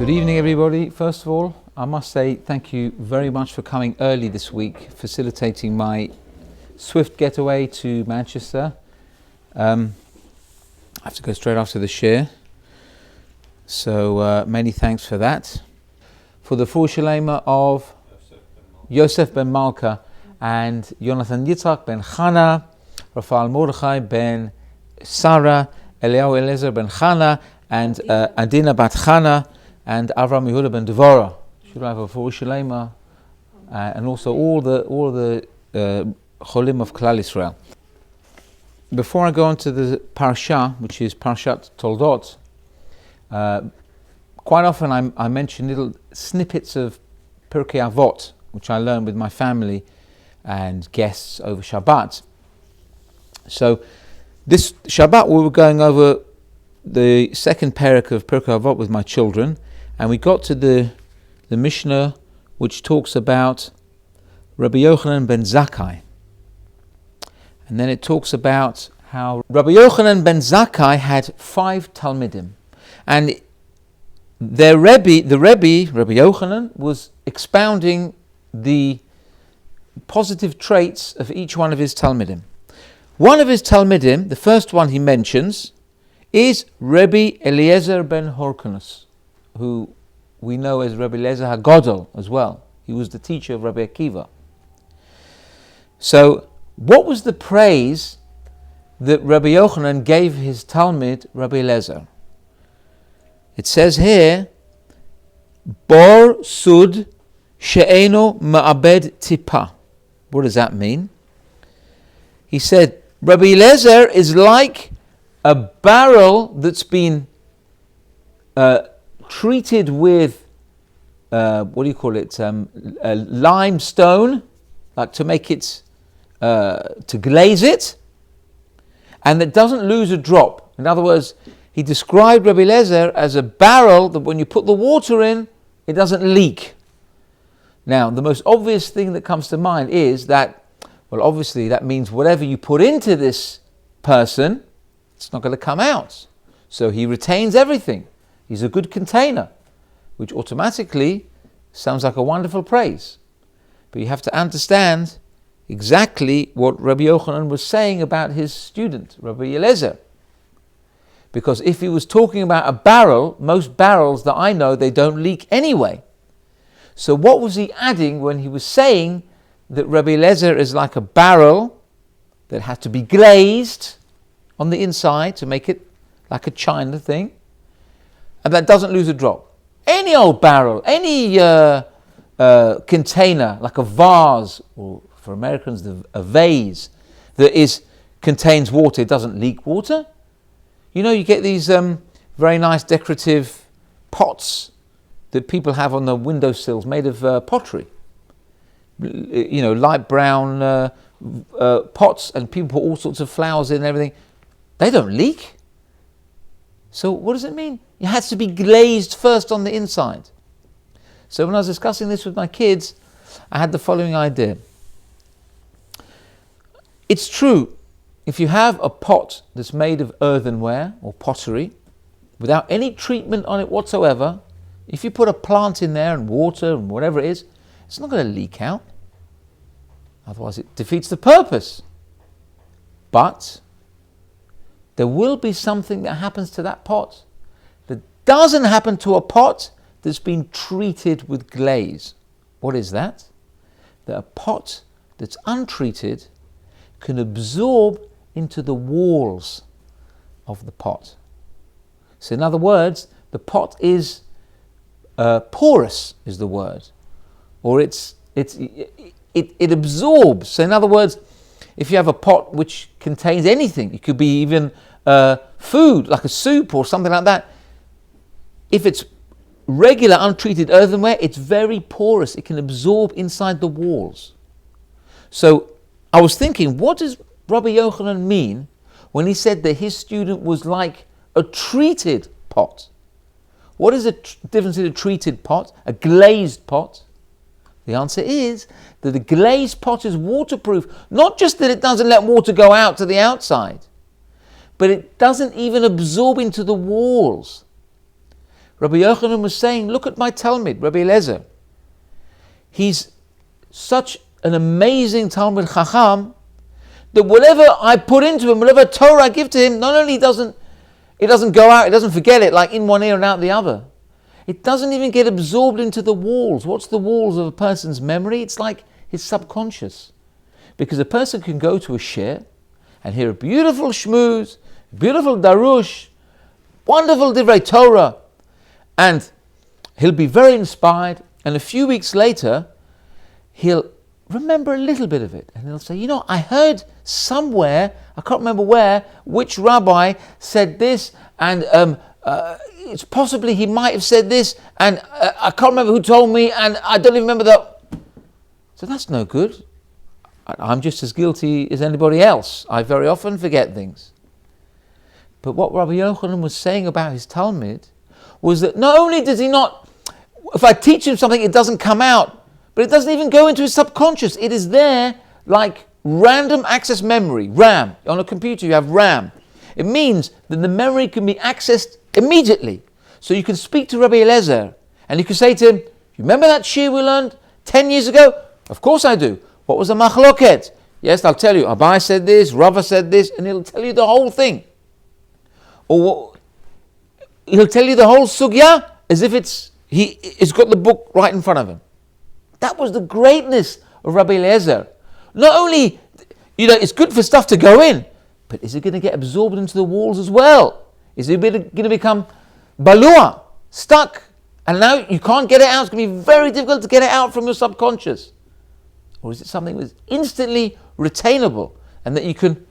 Good evening, everybody. First of all, I must say thank you very much for coming early this week, facilitating my swift getaway to Manchester. I have to go straight after the share, so many thanks for that. For the Furushalema of Yosef ben Malka and Jonathan Yitzhak ben Chana, Rafael Mordechai ben Sarah, Eliyahu Eliezer ben Chana, and Adina bat Chana, and Avram Yehuda ben Devorah. Should I have a Furushalema, and also all the Cholim of Klal Yisrael. Before I go on to the parasha, which is Parashat Toldot, quite often I mention little snippets of Pirkei Avot, which I learned with my family and guests over Shabbat. So this Shabbat we were going over the second parak of Pirkei Avot with my children, and we got to the Mishnah which talks about Rabbi Yochanan ben Zakkai. And then it talks about how Rabbi Yochanan ben Zakkai had 5 Talmidim. And the Rebbe, Rabbi Yochanan, was expounding the positive traits of each one of his Talmidim. One of his Talmidim, the first one he mentions, is Rabbi Eliezer ben Horkanus, who we know as Rabbi Eliezer HaGodol as well. He was the teacher of Rabbi Akiva. So, what was the praise that Rabbi Yochanan gave his Talmid, Rabbi Eliezer? It says here, Bor Sud She'eno Ma'abed Tipa. What does that mean? He said, Rabbi Eliezer is like a barrel that's been treated with, limestone, like to make it, to glaze it, and that doesn't lose a drop. In other words, he described Rabbi Eliezer as a barrel that when you put the water in, it doesn't leak. Now, the most obvious thing that comes to mind is that, well, obviously that means whatever you put into this person, it's not going to come out. So he retains everything. He's a good container, which automatically sounds like a wonderful praise. But you have to understand exactly what Rabbi Yochanan was saying about his student, Rabbi Eliezer. Because if he was talking about a barrel, most barrels that I know, they don't leak anyway. So what was he adding when he was saying that Rabbi Eliezer is like a barrel that has to be glazed on the inside to make it like a china thing, and that doesn't lose a drop? Any old barrel, any container, like a vase, or for Americans, a vase, that contains water, it doesn't leak water. You know, you get these very nice decorative pots that people have on the windowsills made of pottery. You know, light brown pots, and people put all sorts of flowers in and everything. They don't leak. So what does it mean? It has to be glazed first on the inside. So when I was discussing this with my kids, I had the following idea. It's true, if you have a pot that's made of earthenware or pottery, without any treatment on it whatsoever, if you put a plant in there and water and whatever it is, it's not going to leak out. Otherwise it defeats the purpose. But there will be something that happens to that pot that doesn't happen to a pot that's been treated with glaze. What is that? That a pot that's untreated can absorb into the walls of the pot. So in other words, the pot is porous, is the word, or it absorbs. So in other words, if you have a pot which contains anything, it could be even food, like a soup or something like that. If it's regular untreated earthenware, it's very porous. It can absorb inside the walls. So I was thinking, what does Rabbi Yochanan mean when he said that his student was like a treated pot? What is the difference in a treated pot, a glazed pot? The answer is that the glazed pot is waterproof. Not just that it doesn't let water go out to the outside, but it doesn't even absorb into the walls. Rabbi Yochanan was saying, look at my Talmud, Rabbi Eliezer. He's such an amazing Talmud Chacham that whatever I put into him, whatever Torah I give to him, not only doesn't go out, it doesn't forget it like in one ear and out the other. It doesn't even get absorbed into the walls. What's the walls of a person's memory? It's like his subconscious. Because a person can go to a shir and hear a beautiful shmooze, beautiful darush, wonderful divrei Torah, and he'll be very inspired, and a few weeks later, he'll remember a little bit of it, and he'll say, I heard somewhere, I can't remember where, which rabbi said this, and it's possibly he might have said this, and I can't remember who told me, and I don't even remember that. So that's no good. I'm just as guilty as anybody else. I very often forget things. But what Rabbi Yochanan was saying about his Talmud was that not only does he not, if I teach him something, it doesn't come out, but it doesn't even go into his subconscious. It is there like random access memory, RAM. On a computer you have RAM. It means that the memory can be accessed immediately. So you can speak to Rabbi Eliezer and you can say to him, you remember that shir we learned 10 years ago? Of course I do. What was the machloket? Yes, I'll tell you. Abai said this, Rava said this, and he'll tell you the whole thing. Or he'll tell you the whole sugya as if he's got the book right in front of him. That was the greatness of Rabbi Eliezer. Not only, it's good for stuff to go in, but is it going to get absorbed into the walls as well? Is it going to become balua, stuck? And now you can't get it out. It's going to be very difficult to get it out from your subconscious. Or is it something that's instantly retainable and that you can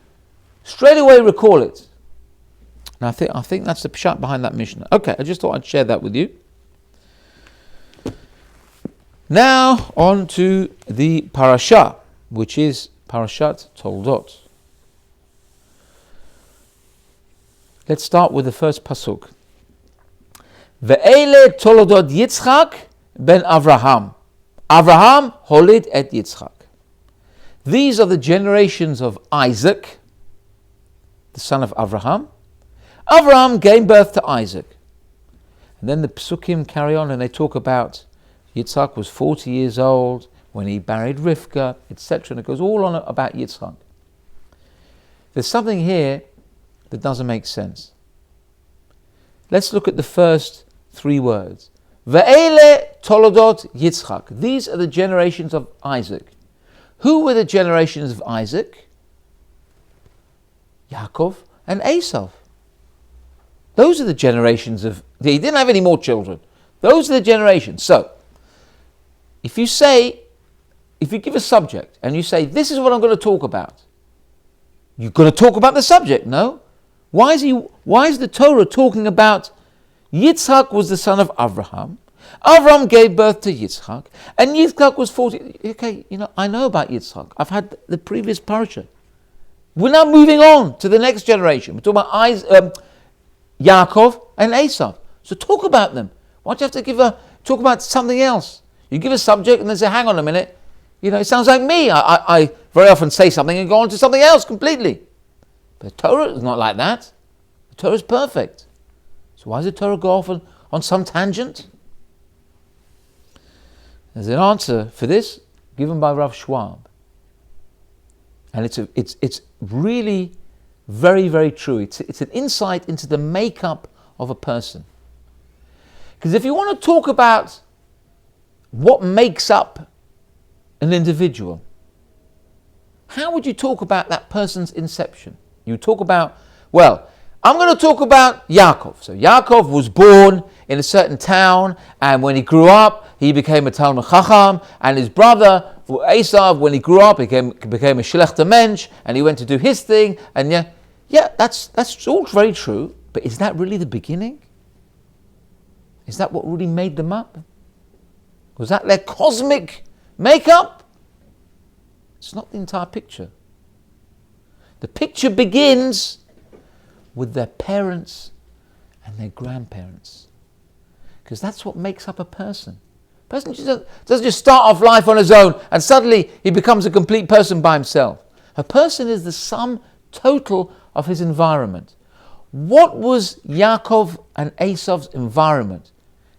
straight away recall it? And I think that's the pshat behind that Mishnah. Okay, I just thought I'd share that with you. Now on to the parasha, which is Parashat Toldot. Let's start with the first pasuk. Ve'ele Toldot Yitzchak ben Avraham. Avraham holid et Yitzchak. These are the generations of Isaac, the son of Avraham. Avraham gave birth to Isaac. And then the psukim carry on and they talk about Yitzchak was 40 years old when he married Rivka, etc. And it goes all on about Yitzchak. There's something here that doesn't make sense. Let's look at the first three words. Ve'ele Toldot Yitzchak. These are the generations of Isaac. Who were the generations of Isaac? Yaakov and Esau. Those are the generations of... He didn't have any more children. Those are the generations. So, if you give a subject and you say, this is what I'm going to talk about, you're going to talk about the subject, no? Why is the Torah talking about Yitzchak was the son of Avraham, Avraham gave birth to Yitzchak, and Yitzchak was 40. Okay, I know about Yitzchak. I've had the previous parasha. We're now moving on to the next generation. We're talking about Yaakov and Esau. So talk about them. Why do you have to talk about something else? You give a subject and then say, hang on a minute. It sounds like me. I very often say something and go on to something else completely. But the Torah is not like that. The Torah is perfect. So why does the Torah go off on some tangent? There's an answer for this given by Rav Schwab. And it's really very, very true. It's an insight into the makeup of a person. Because if you want to talk about what makes up an individual, how would you talk about that person's inception? You talk about, I'm going to talk about Yaakov. So Yaakov was born in a certain town, and when he grew up, he became a Talmud Chacham, and his brother Esau, when he grew up, became a Shlechter Mensch, and he went to do his thing, and that's all very true, but is that really the beginning? Is that what really made them up? Was that their cosmic makeup? It's not the entire picture. The picture begins with their parents and their grandparents. Because that's what makes up a person. A person doesn't just start off life on his own and suddenly he becomes a complete person by himself. A person is the sum total of his environment. What was Yaakov and Esau's environment?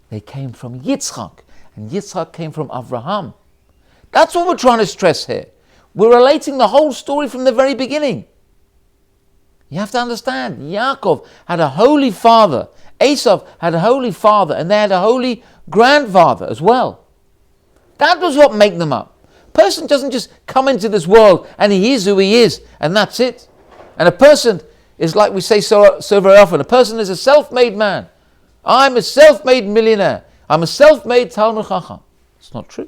They came from Yitzchak, and Yitzchak came from Avraham. That's what we're trying to stress here. We're relating the whole story from the very beginning. You have to understand, Yaakov had a holy father, Esau had a holy father, and they had a holy grandfather as well. That was what made them up. A person doesn't just come into this world and he is who he is, and that's it. And a person is, like we say so very often, a person is a self-made man. I'm a self-made millionaire. I'm a self-made Talmud Chacham. It's not true.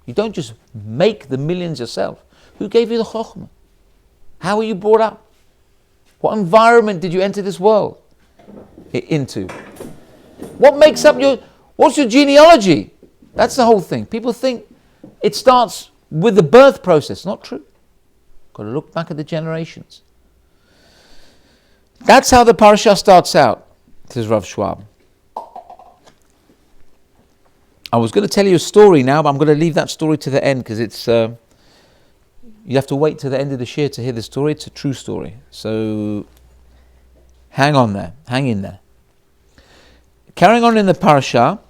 You don't just make the millions yourself. Who gave you the Chokhmah? How were you brought up? What environment did you enter this world into? What makes up what's your genealogy? That's the whole thing. People think it starts with the birth process. Not true. Got to look back at the generations. That's how the parasha starts out, says Rav Schwab. I was going to tell you a story now, but I'm going to leave that story to the end because it's you have to wait to the end of the shir to hear the story. It's a true story. So hang on there. Hang in there. Carrying on in the parasha,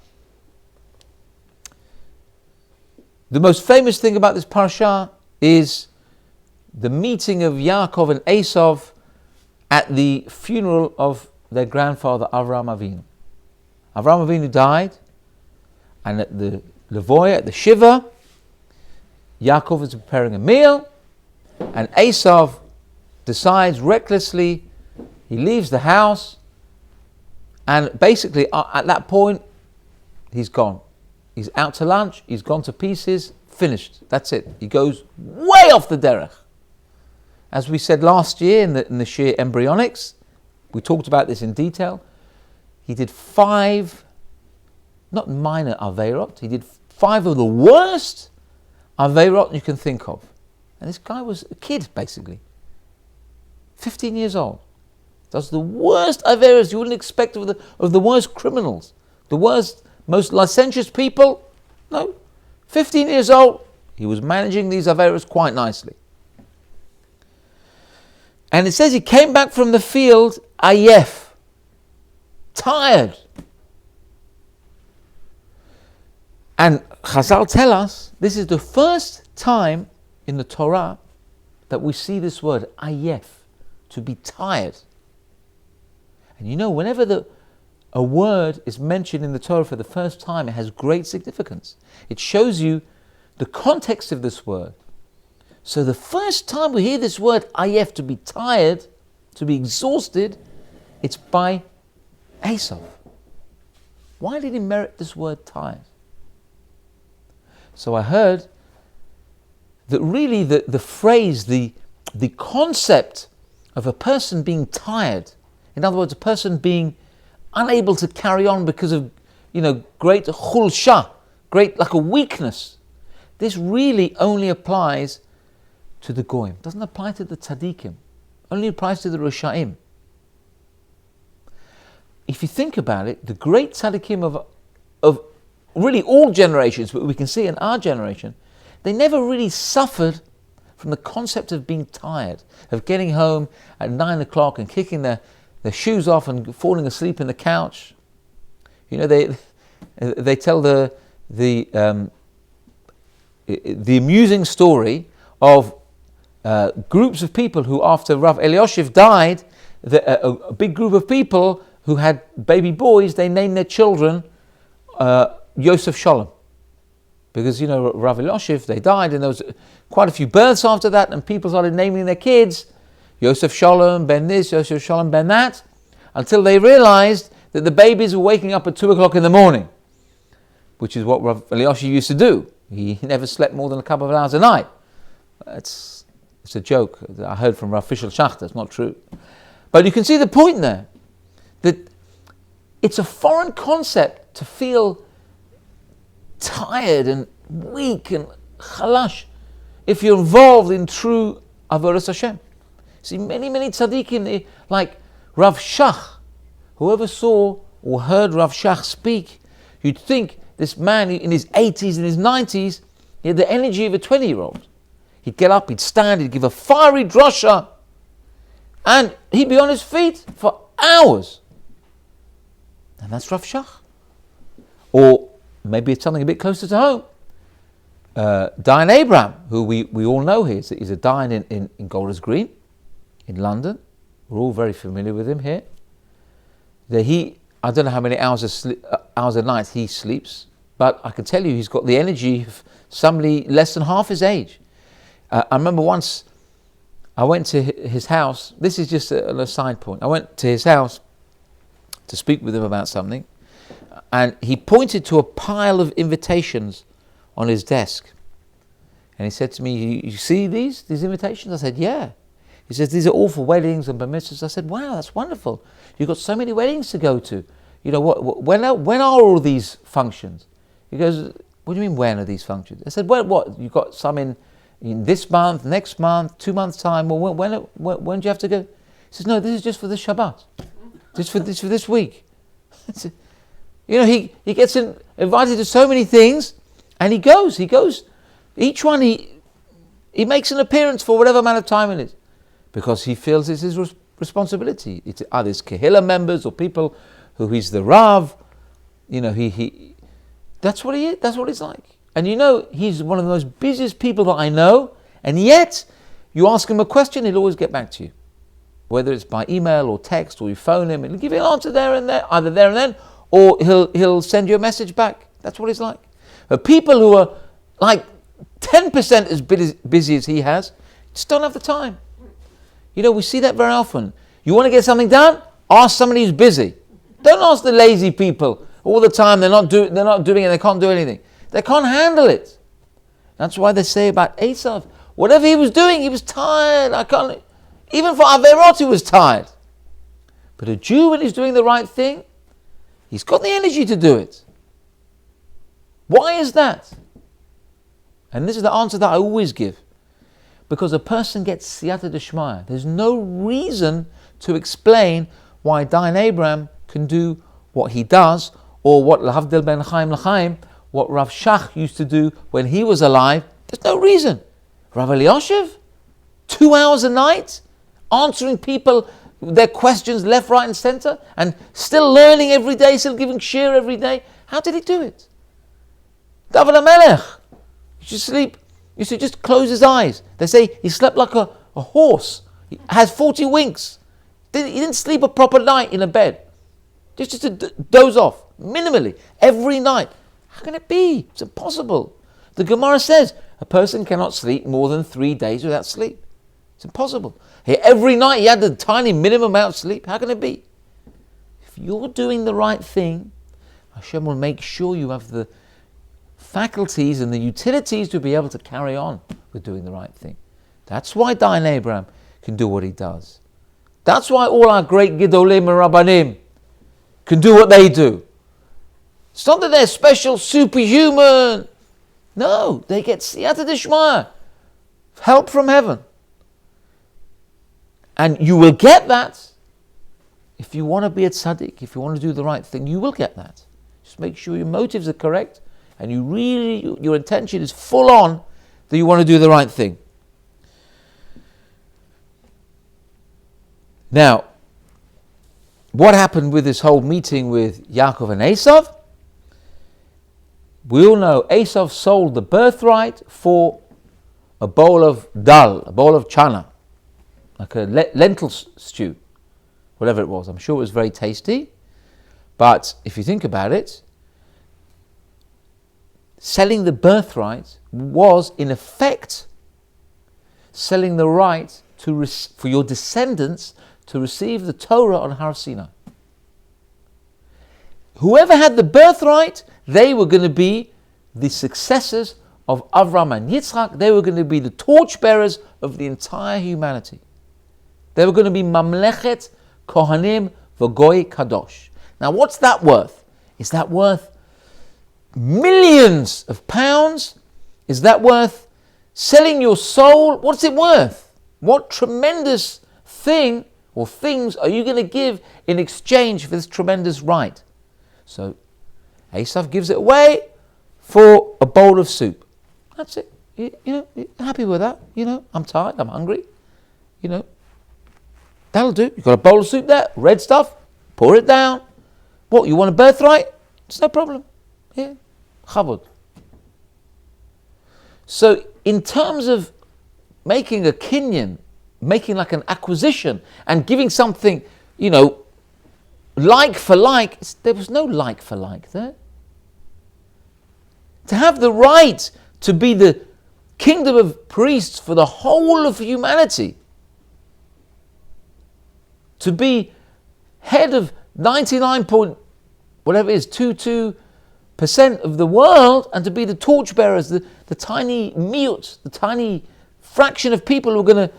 the most famous thing about this parasha is the meeting of Yaakov and Esau at the funeral of their grandfather Avraham Avinu. Avraham Avinu died, and at the Levoya, at the Shiva, Yaakov is preparing a meal, and Esau decides recklessly, he leaves the house, and basically at that point, he's gone. He's out to lunch, he's gone to pieces, finished. That's it. He goes way off the derech. As we said last year in the Shir Embryonics, we talked about this in detail. He did 5, not minor Aveirot, he did 5 of the worst Aveirot you can think of. And this guy was a kid, basically. 15 years old. Does the worst Aveirot you wouldn't expect of the worst criminals. The worst, most licentious people. No. 15 years old, he was managing these Aveirot quite nicely. And it says he came back from the field, ayef, tired. And Chazal tell us, this is the first time in the Torah that we see this word, ayef, to be tired. And you know, whenever a word is mentioned in the Torah for the first time, it has great significance. It shows you the context of this word. So the first time we hear this word, ayef, to be tired, to be exhausted, it's by Esau. Why did he merit this word tired? So I heard that really the phrase, the concept of a person being tired, in other words, a person being unable to carry on because of, great chulsha, great, like a weakness, this really only applies to the goyim. It doesn't apply to the tzaddikim. Only applies to the Rishaim. If you think about it, the great tzaddikim of really all generations, but we can see in our generation, they never really suffered from the concept of being tired, of getting home at 9 o'clock and kicking their shoes off and falling asleep in the couch. They tell the amusing story of groups of people who, after Rav Elioshev died, a big group of people who had baby boys, they named their children Yosef Shalom. Because, Rav Elioshev, they died, and there was quite a few births after that, and people started naming their kids Yosef Shalom, Ben this, Yosef Shalom, Ben that, until they realized that the babies were waking up at 2 o'clock in the morning, which is what Rav Elioshev used to do. He never slept more than a couple of hours a night. It's a joke that I heard from Rav Fishel Schachter. It's not true. But you can see the point there, that it's a foreign concept to feel tired and weak and chalash if you're involved in true avodas Hashem. See, many tzaddikim, like Rav Shach, whoever saw or heard Rav Shach speak, you'd think this man in his 80s and his 90s, he had the energy of a 20-year-old. He'd get up, he'd stand, he'd give a fiery drasha, and he'd be on his feet for hours. And that's Rav Shach. Or maybe it's something a bit closer to home. Diane Abraham, who we all know here, he's a Diane in Golders Green, in London. We're all very familiar with him here. I don't know how many hours a night he sleeps, but I can tell you he's got the energy of somebody less than half his age. I remember once I went to his house. This is just an aside point. I went to his house to speak with him about something, and he pointed to a pile of invitations on his desk. And he said to me, you see these invitations? I said, yeah. He says, these are all for weddings and bar mitzvahs. I said, wow, that's wonderful. You've got so many weddings to go to. You know, when are all these functions? He goes, what do you mean, when are these functions? I said, well, what? You've got some in this month, next month, 2 months' time. Well, when do you have to go? He says, no, this is just for the Shabbat. Just for this week. You know, he gets invited to so many things, and he goes. Each one he makes an appearance for whatever amount of time it is, because he feels it's his responsibility. It's either his Kehillah members or people who he's the Rav. You know, he that's what he is. That's what he's like. And you know, he's one of the most busiest people that I know, and yet you ask him a question, he'll always get back to you. Whether it's by email or text, or you phone him, he'll give you an answer there and there, either there and then, or he'll send you a message back. That's what he's like. But people who are like 10% as busy as he has, just don't have the time. You know, we see that very often. You want to get something done? Ask somebody who's busy. Don't ask the lazy people all the time. They're not doing it. They can't do anything. They can't handle it. That's why they say about Esav, whatever he was doing, he was tired. Even for Averot, he was tired. But a Jew, when he's doing the right thing, he's got the energy to do it. Why is that? And this is the answer that I always give. Because a person gets siyata d'shmaya. There's no reason to explain why Diane Abraham can do what he does, or what Lahavdil ben Chaim L'chaim, what Rav Shach used to do when he was alive. There's no reason. Rav Eliashiv, 2 hours a night, answering people their questions left, right and center, and still learning every day, still giving shir every day. How did he do it? David HaMelech used to just close his eyes. They say he slept like a horse. He has 40 winks. He didn't sleep a proper night in a bed. Just to doze off, minimally, every night. How can it be? It's impossible. The Gemara says a person cannot sleep more than 3 days without sleep. It's impossible. Every night he had the tiny minimum amount of sleep. How can it be? If you're doing the right thing, Hashem will make sure you have the faculties and the utilities to be able to carry on with doing the right thing. That's why Diane Abraham can do what he does. That's why all our great Gidolim and Rabbanim can do what they do. It's not that they're special, superhuman. No, they get siyata d'shmaya, help from heaven. And you will get that if you want to be a tzaddik, if you want to do the right thing, you will get that. Just make sure your motives are correct, and your intention is full on that you want to do the right thing. Now, what happened with this whole meeting with Yaakov and Esav? We all know Esav sold the birthright for a bowl of dal, a bowl of chana, like a lentil stew, whatever it was. I'm sure it was very tasty, but if you think about it, selling the birthright was, in effect, selling the right for your descendants to receive the Torah on Har Sinai. Whoever had the birthright, they were going to be the successors of Avram and Yitzchak. They were going to be the torchbearers of the entire humanity. They were going to be Mamlechet Kohanim V'Goy Kadosh. Now, what's that worth? Is that worth millions of pounds? Is that worth selling your soul? What's it worth? What tremendous thing or things are you going to give in exchange for this tremendous right? So Esav gives it away for a bowl of soup. That's it. You know, you're happy with that. You know, I'm tired, I'm hungry. You know, that'll do. You've got a bowl of soup there, red stuff, pour it down. What, you want a birthright? It's no problem. Here, chavod. So in terms of making a kinyan, making like an acquisition and giving something, like for like, there was no like for like there. To have the right to be the kingdom of priests for the whole of humanity, to be head of 99 point whatever it is, 22% of the world, and to be the torchbearers, the tiny miut, the tiny fraction of people who are going to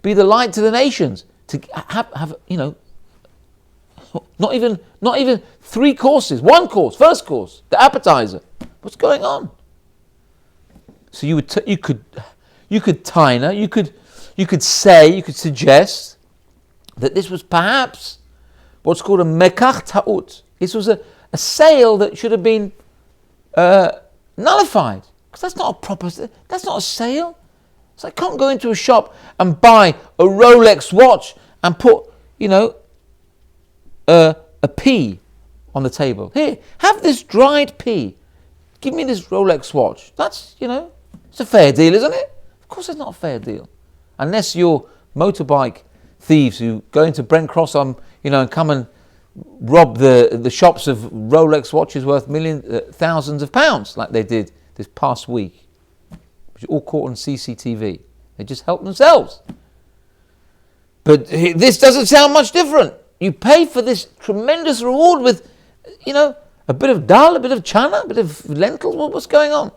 be the light to the nations, to have not even 3 courses, 1 course, first course, the appetizer. What's going on? So you could taina, you could suggest that this was perhaps what's called a mekach ta'ut. This was a sale that should have been nullified, because that's not a sale. So I can't go into a shop and buy a Rolex watch and put a pea on the table. Here, have this dried pea. Give me this Rolex watch. That's, it's a fair deal, isn't it? Of course it's not a fair deal. Unless you're motorbike thieves who go into Brent Cross and come and rob the shops of Rolex watches worth thousands of pounds, like they did this past week, which are all caught on CCTV. They just help themselves. But this doesn't sound much different. You pay for this tremendous reward with, a bit of dal, a bit of chana, a bit of lentils. What's going on?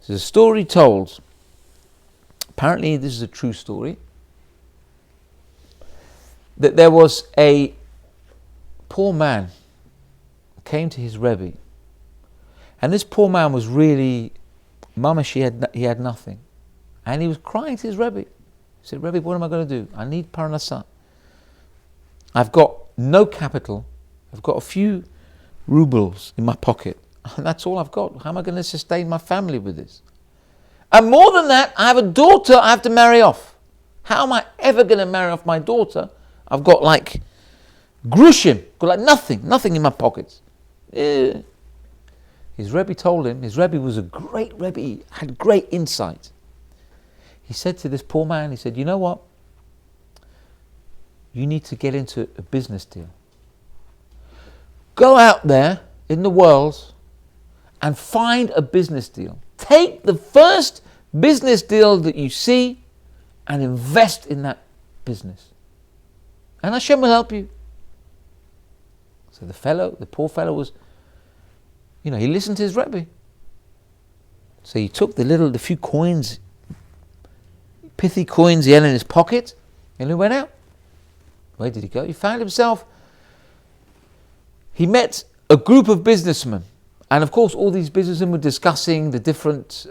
There's a story told. Apparently this is a true story. That there was a poor man who came to his Rebbe. And this poor man was really, mamash, he had nothing. And he was crying to his Rebbe. He said, Rebbe, what am I going to do? I need parnasah. I've got no capital. I've got a few rubles in my pocket. And that's all I've got. How am I going to sustain my family with this? And more than that, I have a daughter I have to marry off. How am I ever going to marry off my daughter? I've got like grushim, got like nothing in my pockets. His Rebbe told him, his Rebbe was a great Rebbe, he had great insight. He said to this poor man, he said, you know what? You need to get into a business deal. Go out there in the world and find a business deal. Take the first business deal that you see and invest in that business. And Hashem will help you. So the poor fellow was, he listened to his Rebbe. So he took the few coins, pithy coins he had in his pocket, and he went out. Where did he go? He found himself, he met a group of businessmen. And of course, all these businessmen were discussing the different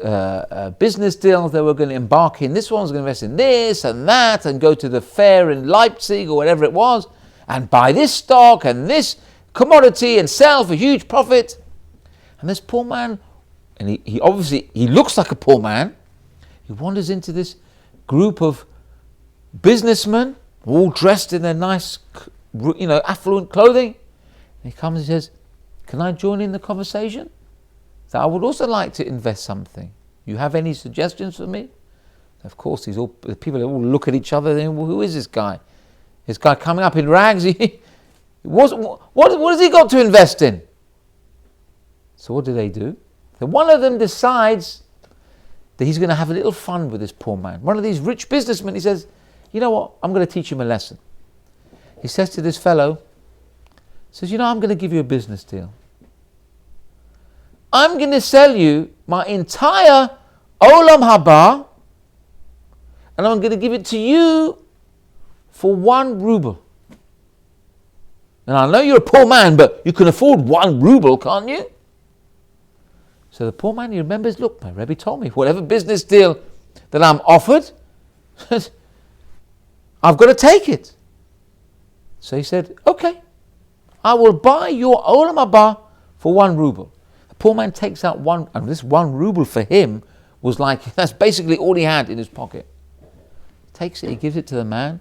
business deals they were going to embark in. This one was going to invest in this and that and go to the fair in Leipzig or whatever it was and buy this stock and this commodity and sell for huge profit. And this poor man, and he obviously looks like a poor man, he wanders into this group of businessmen, all dressed in their nice, affluent clothing. And he comes and says, can I join in the conversation? So I would also like to invest something. You have any suggestions for me? Of course, the people all look at each other and think, well, who is this guy? This guy coming up in rags? What has he got to invest in? So what do? So one of them decides that he's going to have a little fun with this poor man. One of these rich businessmen, he says, you know what? I'm going to teach him a lesson. He says to this fellow, says, I'm going to give you a business deal. I'm going to sell you my entire olam haba, and I'm going to give it to you for 1 ruble. And I know you're a poor man, but you can afford 1 ruble, can't you? So the poor man, he remembers, look, my Rebbe told me, whatever business deal that I'm offered, I've got to take it. So he said, okay, I will buy your olam haba for 1 ruble. The poor man takes out and this 1 ruble for him was like, that's basically all he had in his pocket. Takes it, he gives it to the man,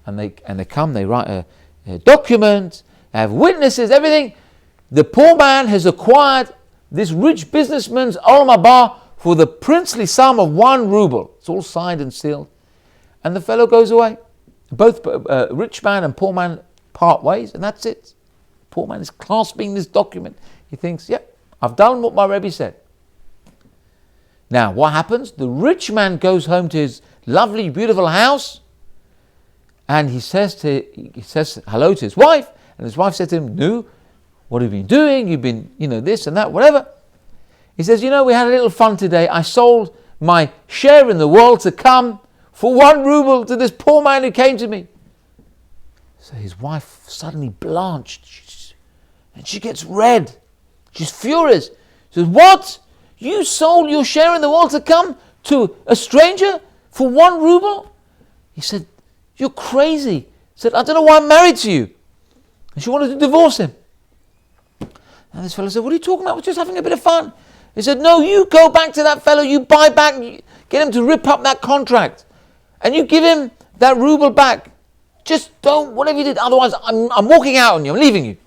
and they write a document, I have witnesses, everything. The poor man has acquired this rich businessman's olam haba for the princely sum of 1 ruble. It's all signed and sealed. And the fellow goes away. Both rich man and poor man part ways, and that's it. Poor man is clasping this document. He thinks, yep, I've done what my Rebbe said. Now, what happens? The rich man goes home to his lovely, beautiful house, and he says hello to his wife, and his wife said to him, "Nu, what have you been doing? You've been, this and that, whatever." He says, we had a little fun today. I sold my share in the world to come for 1 ruble to this poor man who came to me. So his wife suddenly blanched, and she gets red. She's furious. She says, "What? You sold your share in the world to come to a stranger for 1 ruble?" He said, "You're crazy." He said, "I don't know why I'm married to you." And she wanted to divorce him. And this fellow said, "What are you talking about? We're just having a bit of fun." He said, "No, you go back to that fellow, you buy back, get him to rip up that contract, and you give him that ruble back. Just don't, whatever you did, otherwise I'm walking out on you, I'm leaving you."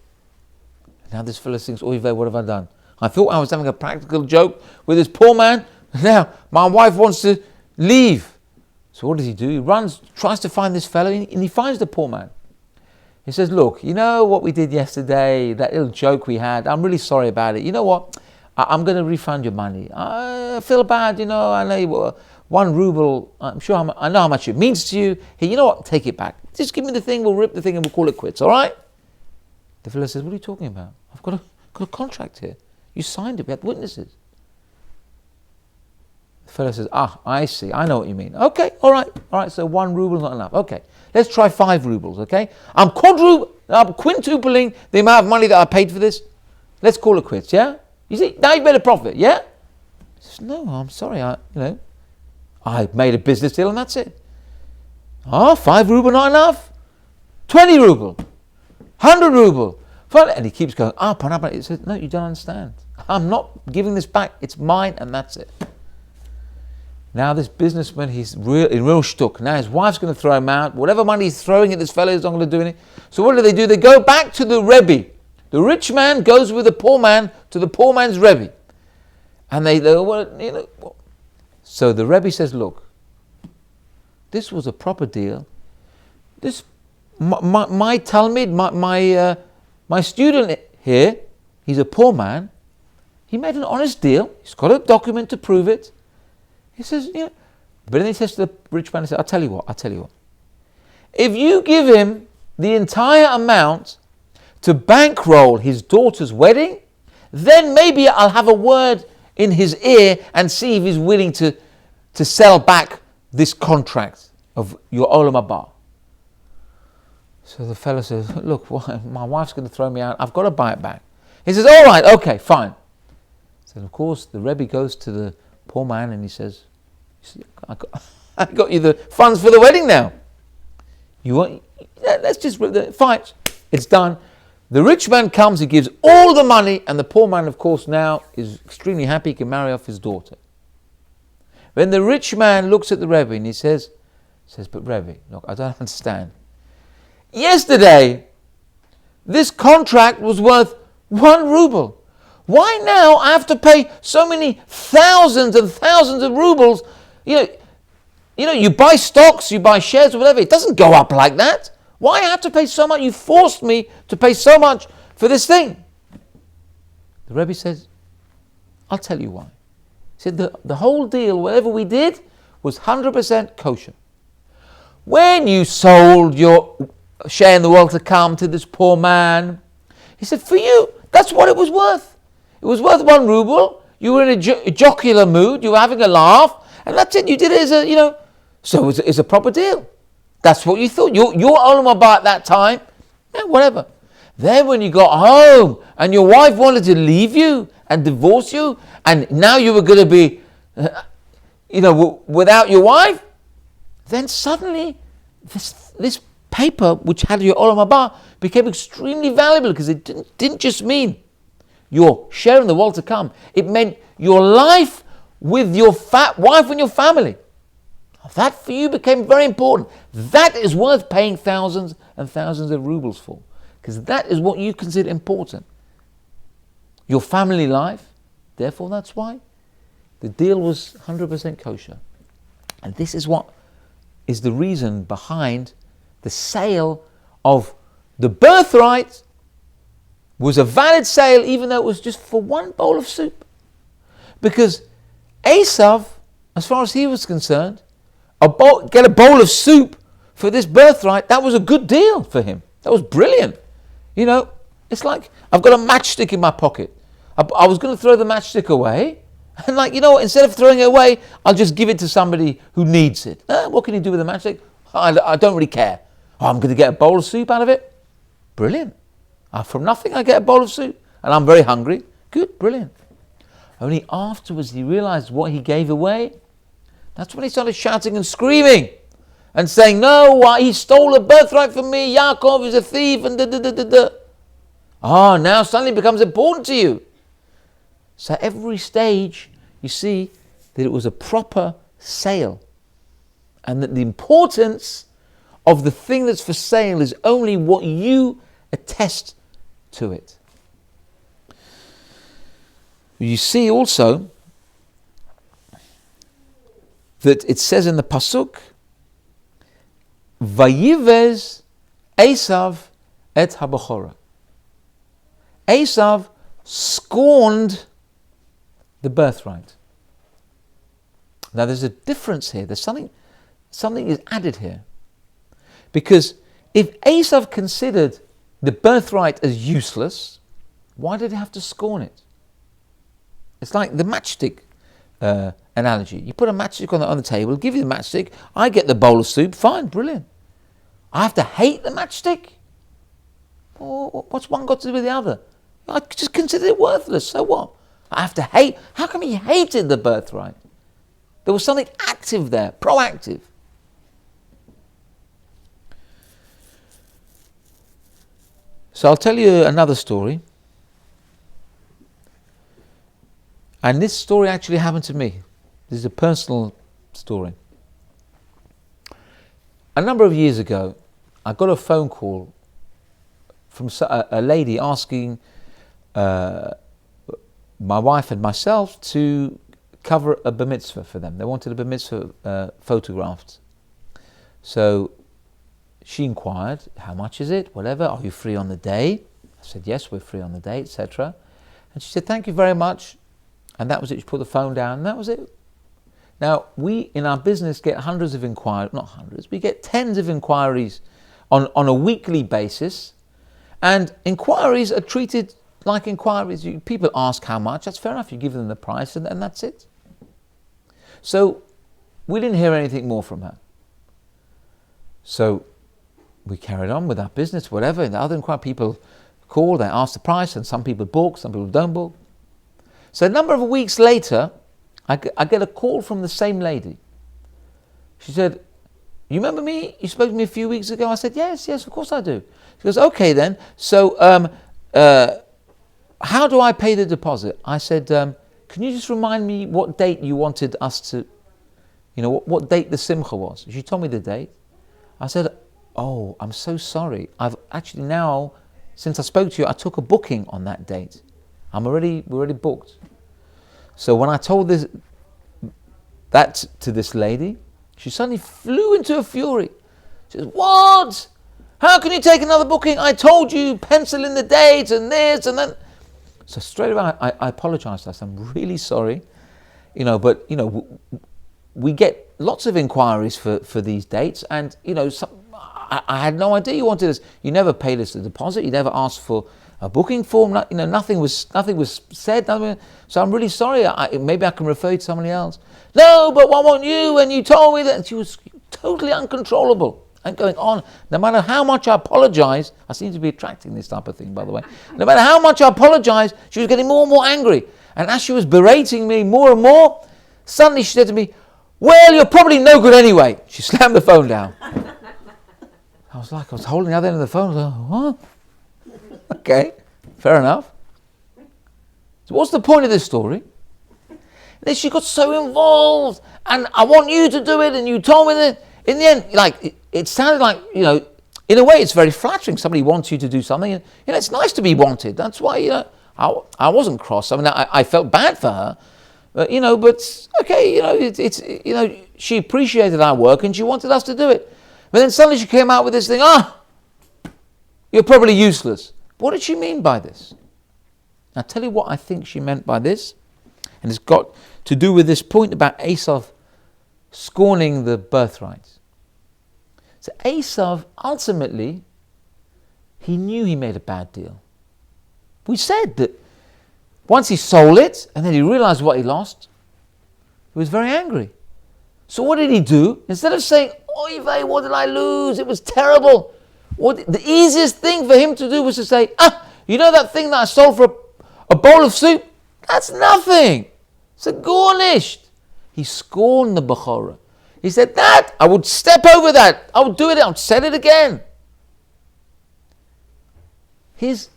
And now this fellow thinks, "Oy vey, what have I done? I thought I was having a practical joke with this poor man. Now my wife wants to leave." So what does he do? He runs, tries to find this fellow, and he finds the poor man. He says, "Look, you know what we did yesterday, that little joke we had, I'm really sorry about it. You know what? I'm going to refund your money. I feel bad, I know you, 1 ruble, I'm sure I know how much it means to you. Here, you know what? Take it back. Just give me the thing, we'll rip the thing and we'll call it quits, all right?" The fellow says, "What are you talking about? I've got a contract here. You signed it, we had witnesses." The fellow says, "I see, I know what you mean. Okay, all right, so 1 ruble is not enough. Okay, let's try 5 rubles, okay? I'm quintupling the amount of money that I paid for this. Let's call it quits, yeah? You see, now you've made a profit, yeah?" He says, "No, I'm sorry, I made a business deal and that's it." 5 ruble not enough? 20 ruble, 100 ruble. And he keeps going up and up. And he says, "No, you don't understand. I'm not giving this back. It's mine and that's it." Now this businessman, he's in real shtuk. Now his wife's going to throw him out. Whatever money he's throwing at this fellow, he's not going to do anything. So what do? They go back to the Rebbe. The rich man goes with the poor man to the poor man's Rebbe. And they so the Rebbe says, "Look, this was a proper deal. This, my Talmid, my student here, he's a poor man. He made an honest deal. He's got a document to prove it." He says, "Yeah." But then he says to the rich man, he says, I'll tell you what. If you give him the entire amount to bankroll his daughter's wedding, then maybe I'll have a word in his ear and see if he's willing to sell back this contract of your olam haba." So the fellow says, "Look, my wife's going to throw me out. I've got to buy it back." He says, "All right, okay, fine." So of course the Rebbe goes to the poor man and he says, I got you the funds for the wedding now. You want? Let's just fight. It's done. The rich man comes, he gives all the money, and the poor man, of course, now is extremely happy he can marry off his daughter. Then the rich man looks at the Rebbe and he says, "But Rebbe, look, I don't understand. Yesterday, this contract was worth 1 ruble. Why now I have to pay so many thousands and thousands of rubles? You buy stocks, you buy shares, or whatever. It doesn't go up like that. Why I have to pay so much? You forced me to pay so much for this thing." The Rebbe says, "I'll tell you why." He said, the whole deal, whatever we did, was 100% kosher. When you sold your share in the world to come to this poor man, he said, for you, that's what it was worth. It was worth 1 ruble. You were in a jocular mood. You were having a laugh. And that's it. You did it as so it's a proper deal. That's what you thought. Your olam haba at that time, whatever. Then when you got home and your wife wanted to leave you and divorce you, and now you were going to be, without your wife, then suddenly this paper, which had your olam haba, became extremely valuable because it didn't just mean your share in the world to come. It meant your life with your wife and your family. That for you became very important. That is worth paying thousands and thousands of rubles for. because that is what you consider important. Your family life, therefore that's why the deal was 100% kosher. And this is what is the reason behind the sale of the birthright was a valid sale even though it was just for one bowl of soup. Because Esav, as far as he was concerned, get a bowl of soup for this birthright, that was a good deal for him. That was brilliant. You know, it's like I've got a matchstick in my pocket. I was going to throw the matchstick away. And like, you know what, instead of throwing it away, I'll just give it to somebody who needs it. What can you do with a matchstick? I don't really care. I'm going to get a bowl of soup out of it. Brilliant. From nothing, I get a bowl of soup. And I'm very hungry. Good, brilliant. Only afterwards he realized what he gave away. That's when he started shouting and screaming and saying, no, he stole a birthright from me. Yaakov is a thief and da-da-da-da-da. Now suddenly it becomes important to you. So every stage, you see that it was a proper sale. And that the importance of the thing that's for sale is only what you attest to it. You see also that it says in the Pasuk, Vayivez Esav et habachora. Esav scorned the birthright. Now there's a difference here. There's something is added here. Because if Esav considered the birthright as useless, why did he have to scorn it? It's like the matchstick analogy. You put a matchstick on the table, give you the matchstick, I get the bowl of soup, fine, brilliant. I have to hate the matchstick? What's one got to do with the other? I just consider it worthless, so what? I have to hate. How come he hated the birthright? There was something active there, proactive. So I'll tell you another story. And this story actually happened to me. This is a personal story. A number of years ago, I got a phone call from a lady asking my wife and myself to cover a bar mitzvah for them. They wanted a bar mitzvah photographed. So she inquired, how much is it, whatever, are you free on the day? I said, yes, we're free on the day, etc. And she said, thank you very much. And that was it. She put the phone down, and that was it. Now, we in our business get hundreds of inquiries, not hundreds, we get tens of inquiries on a weekly basis. And inquiries are treated like inquiries. People ask how much, that's fair enough, you give them the price, and that's it. So, we didn't hear anything more from her. So, we carried on with our business, whatever. In the other inquiry, people call, they ask the price, and some people book, some people don't book. So a number of weeks later, I get a call from the same lady. She said, you remember me? You spoke to me a few weeks ago. I said, yes, of course I do. She goes, okay then, so how do I pay the deposit? I said, can you just remind me what date you wanted us to, what date the simcha was? She told me the date. I said, oh, I'm so sorry. I've actually now, since I spoke to you, I took a booking on that date. we're already booked. So when I told that to this lady, she suddenly flew into a fury. She says, what? How can you take another booking? I told you, pencil in the date and this and that. So straight away, I apologized. I said, I'm really sorry. But we get lots of inquiries for these dates, and I had no idea you wanted us. You never paid us the deposit. You never asked for a booking form. Nothing was said. So I'm really sorry. Maybe I can refer you to somebody else. No, but why won't you? And you told me that. And she was totally uncontrollable and going on. No matter how much I apologize, I seem to be attracting this type of thing, by the way. No matter how much I apologize, she was getting more and more angry. And as she was berating me more and more, suddenly she said to me, well, you're probably no good anyway. She slammed the phone down. I was holding the other end of the phone. I was like, what? Okay, fair enough. So what's the point of this story? Then she got so involved, and I want you to do it, and you told me that. In the end, it sounded like, in a way, it's very flattering. Somebody wants you to do something. And, it's nice to be wanted. That's why, I wasn't cross. I mean, I felt bad for her. But, but okay, it's she appreciated our work and she wanted us to do it. But then suddenly she came out with this thing, you're probably useless. What did she mean by this? I'll tell you what I think she meant by this. And it's got to do with this point about Esau scorning the birthright. So Esau, ultimately, he knew he made a bad deal. We said that once he sold it and then he realized what he lost, he was very angry. So what did he do? Instead of saying, oy vey, what did I lose? It was terrible. The easiest thing for him to do was to say, that thing that I sold for a bowl of soup? That's nothing. It's a garnished. He scorned the Bechorah. He said, that, I would step over that. I would do it. I would sell it again. His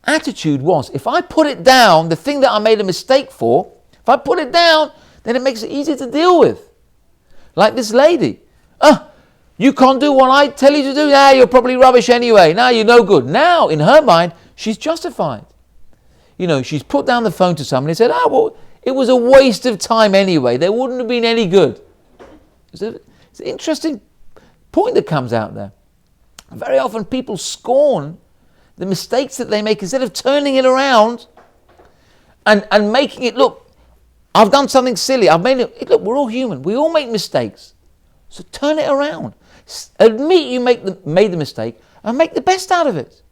attitude was, if I put it down, the thing that I made a mistake for, if I put it down, then it makes it easier to deal with. Like this lady. You can't do what I tell you to do. You're probably rubbish anyway. You're no good. Now, in her mind, she's justified. She's put down the phone to somebody and said, it was a waste of time anyway. There wouldn't have been any good. It's an interesting point that comes out there. Very often people scorn the mistakes that they make instead of turning it around and making it, look, I've done something silly. I've made it. Look, we're all human. We all make mistakes. So turn it around. Admit you made the mistake and make the best out of it.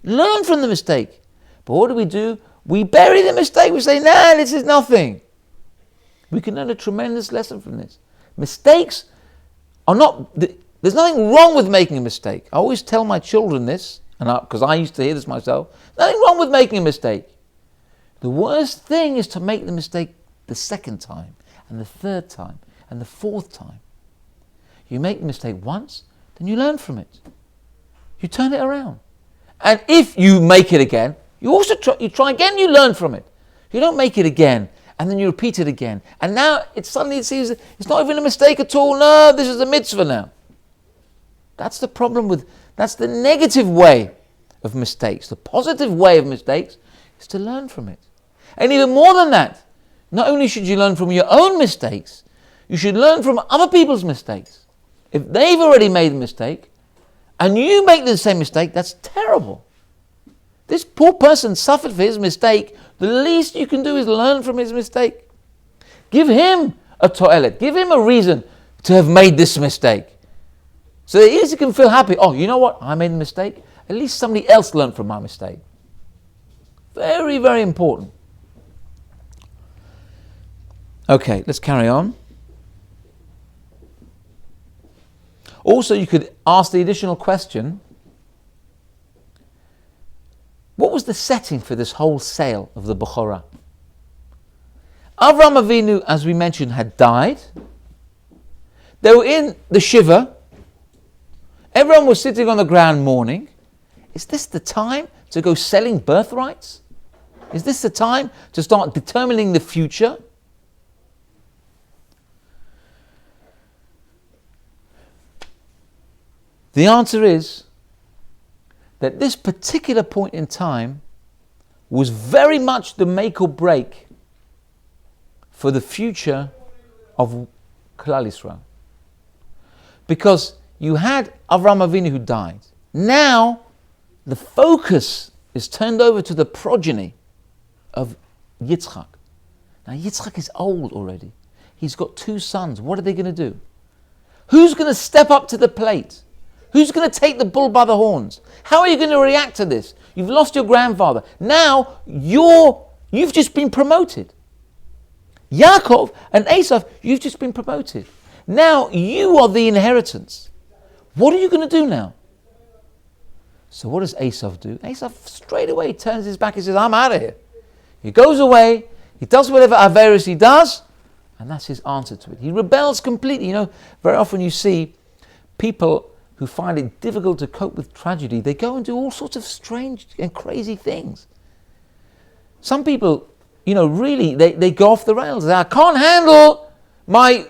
Learn from the mistake. But what do? We bury the mistake. We say, this is nothing. We can learn a tremendous lesson from this. Mistakes are not... There's nothing wrong with making a mistake. I always tell my children this, because I used to hear this myself. Nothing wrong with making a mistake. The worst thing is to make the mistake the second time, and the third time, and the fourth time. You make the mistake once, then you learn from it. You turn it around. And if you make it again, you also try again, you learn from it. You don't make it again, and then you repeat it again. And now it seems it's not even a mistake at all. No, this is a mitzvah now. That's the problem that's the negative way of mistakes. The positive way of mistakes is to learn from it. And even more than that, not only should you learn from your own mistakes, you should learn from other people's mistakes. If they've already made a mistake, and you make the same mistake, that's terrible. This poor person suffered for his mistake. The least you can do is learn from his mistake. Give him a toilet. Give him a reason to have made this mistake. So that he can feel happy. You know what? I made a mistake. At least somebody else learned from my mistake. Very, very important. Okay, let's carry on. Also, you could ask the additional question, what was the setting for this whole sale of the Bechorah? Avraham Avinu, as we mentioned, had died. They were in the Shiva. Everyone was sitting on the ground mourning. Is this the time to go selling birthrights? Is this the time to start determining the future? The answer is that this particular point in time was very much the make or break for the future of Klal Yisrael. Because you had Avraham Avinu who died. Now the focus is turned over to the progeny of Yitzchak. Now Yitzchak is old already. He's got 2 sons. What are they going to do? Who's going to step up to the plate? Who's going to take the bull by the horns? How are you going to react to this? You've lost your grandfather. Now you've just been promoted. Yaakov and Esau, you've just been promoted. Now you are the inheritance. What are you going to do now? So what does Esau do? Esau straight away turns his back and says, I'm out of here. He goes away, he does whatever Averis he does, and that's his answer to it. He rebels completely. Very often you see people who find it difficult to cope with tragedy, they go and do all sorts of strange and crazy things. Some people, really, they go off the rails. I can't handle my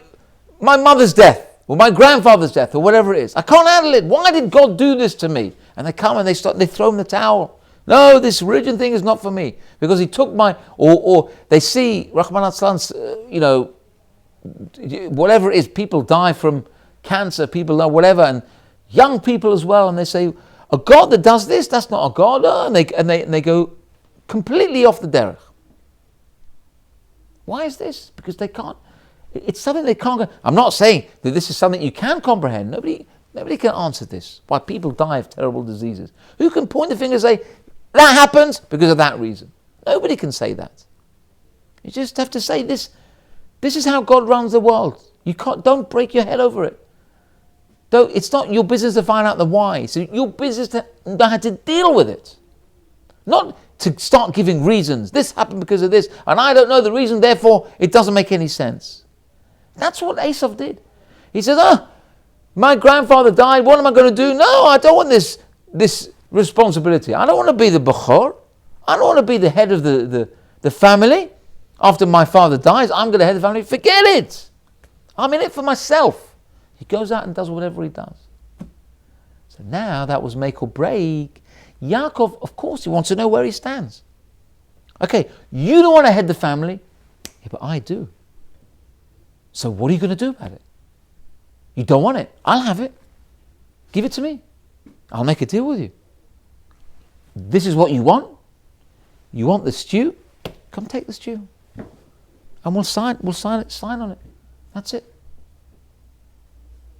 mother's death. or my grandfather's death, or whatever it is. I can't handle it. Why did God do this to me? And they come and they throw in the towel. No, this religion thing is not for me because he took my, or they see Rahman al-Aslan's, whatever it is, people die from cancer, people know whatever, and young people as well, and they say, a God that does this, that's not a God, and they go completely off the derech. Why is this? Because they can't. It's something they can't. I'm not saying that this is something you can comprehend. Nobody can answer this. Why people die of terrible diseases? Who can point the finger and say that happens because of that reason? Nobody can say that. You just have to say this. This is how God runs the world. You can't. Don't break your head over it. It's not your business to find out the why. It's your business to know how to deal with it. Not to start giving reasons. This happened because of this, and I don't know the reason, therefore it doesn't make any sense. That's what Esau did. He said, my grandfather died, what am I going to do? No, I don't want this responsibility. I don't want to be the Bechor. I don't want to be the head of the family. After my father dies, I'm going to head the family. Forget it. I'm in it for myself. He goes out and does whatever he does. So now that was make or break. Yaakov, of course, he wants to know where he stands. Okay, you don't want to head the family. Yeah, but I do. So what are you going to do about it? You don't want it. I'll have it. Give it to me. I'll make a deal with you. This is what you want. You want the stew? Come take the stew. And we'll sign on it. That's it.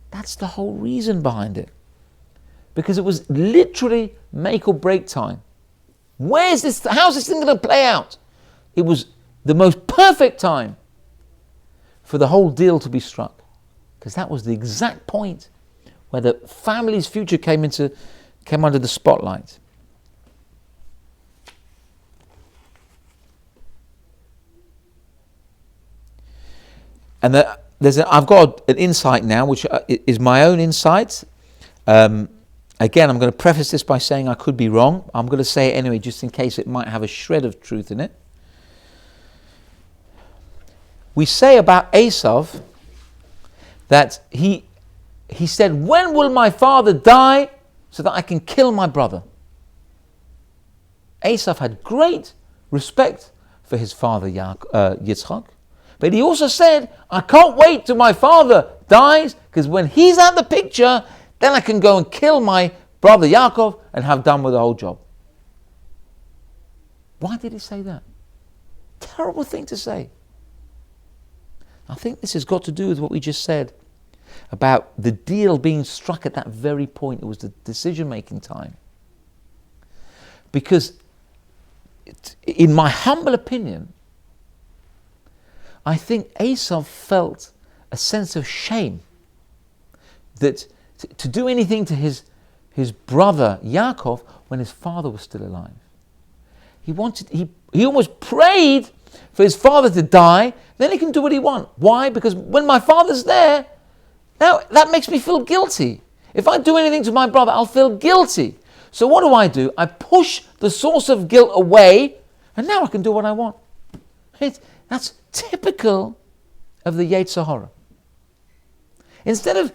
That's the whole reason behind it. Because it was literally make or break time. How's this thing going to play out? It was the most perfect time for the whole deal to be struck. Because that was the exact point where the family's future came under the spotlight. And I've got an insight now, which is my own insight. Again, I'm going to preface this by saying I could be wrong. I'm going to say it anyway, just in case it might have a shred of truth in it. We say about Esau that he said, when will my father die so that I can kill my brother? Esau had great respect for his father Yitzchak. But he also said, I can't wait till my father dies, because when he's out of the picture, then I can go and kill my brother Yaakov and have done with the whole job. Why did he say that? Terrible thing to say. I think this has got to do with what we just said about the deal being struck at that very point. It was the decision-making time. Because in my humble opinion, I think Esau felt a sense of shame that to do anything to his brother Yaakov when his father was still alive. He almost prayed for his father to die, then he can do what he wants. Why? Because when my father's there, now that makes me feel guilty. If I do anything to my brother, I'll feel guilty. So what do? I push the source of guilt away, and now I can do what I want. That's typical of the Yetzer Hara. Instead of,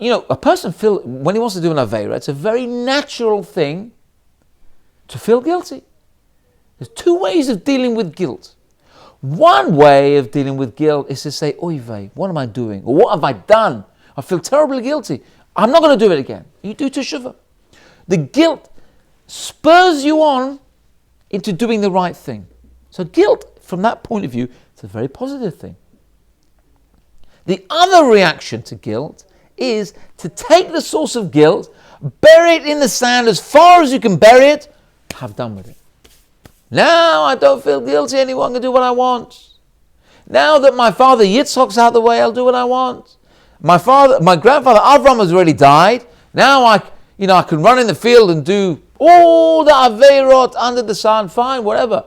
a person when he wants to do an Aveira, it's a very natural thing to feel guilty. There's two ways of dealing with guilt. One way of dealing with guilt is to say, oy vey, what am I doing? Or what have I done? I feel terribly guilty. I'm not going to do it again. You do teshuvah. The guilt spurs you on into doing the right thing. So guilt, from that point of view, it's a very positive thing. The other reaction to guilt is to take the source of guilt, bury it in the sand as far as you can bury it, have done with it. Now I don't feel guilty anymore, I can do what I want. Now that my father Yitzchak's out of the way, I'll do what I want. My grandfather Avram has already died. Now I can run in the field and do all the Aveirot under the sun, fine, whatever.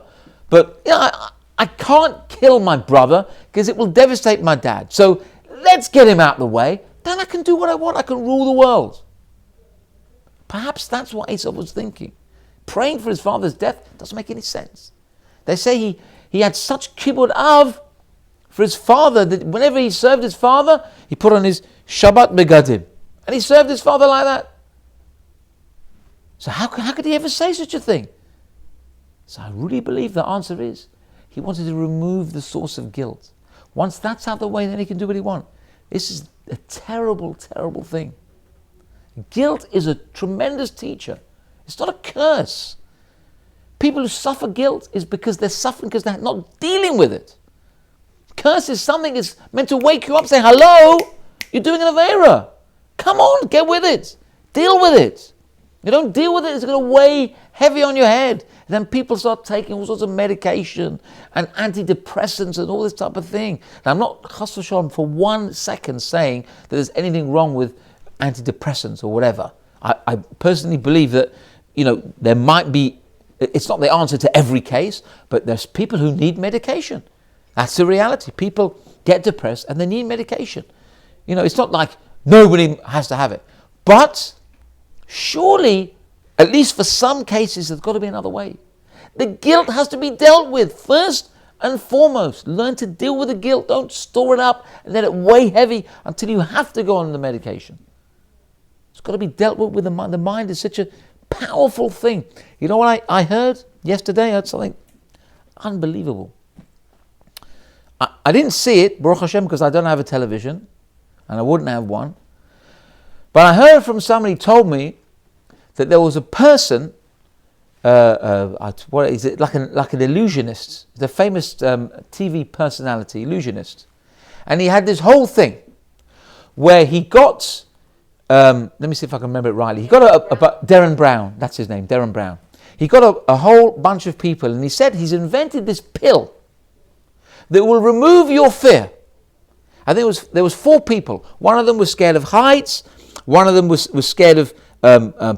But I can't kill my brother because it will devastate my dad. So let's get him out of the way. Then I can do what I want. I can rule the world. Perhaps that's what Esau was thinking. Praying for his father's death doesn't make any sense. They say he had such kibbud av for his father, that whenever he served his father, he put on his Shabbat begadim. And he served his father like that. So how could he ever say such a thing? So I really believe the answer is, he wanted to remove the source of guilt. Once that's out of the way, then he can do what he wants. This is a terrible, terrible thing. Guilt is a tremendous teacher. It's not a curse. People who suffer guilt is because they're suffering because they're not dealing with it. Curse is something that's meant to wake you up, say, hello, you're doing an avera. Come on, get with it. Deal with it. You don't deal with it, it's going to weigh heavy on your head. And then people start taking all sorts of medication and antidepressants and all this type of thing. Now, I'm not chas v'shalom for 1 second saying that there's anything wrong with antidepressants or whatever. I personally believe that, there might be, it's not the answer to every case, but there's people who need medication. That's the reality. People get depressed and they need medication. It's not like nobody has to have it. But surely, at least for some cases, there's got to be another way. The guilt has to be dealt with first and foremost. Learn to deal with the guilt. Don't store it up and let it weigh heavy until you have to go on the medication. It's got to be dealt with the mind. The mind is such a powerful thing. You know what I heard yesterday? I heard something unbelievable. I didn't see it, Baruch Hashem, because I don't have a television and I wouldn't have one. But I heard from somebody told me that there was a person, what is it, like an illusionist, the famous TV personality, illusionist. And he had this whole thing where he got, let me see if I can remember it rightly. He got Darren Brown, that's his name, Darren Brown. He got a whole bunch of people and he said he's invented this pill that will remove your fear. I think there was 4 people. One of them was scared of heights. One of them was scared of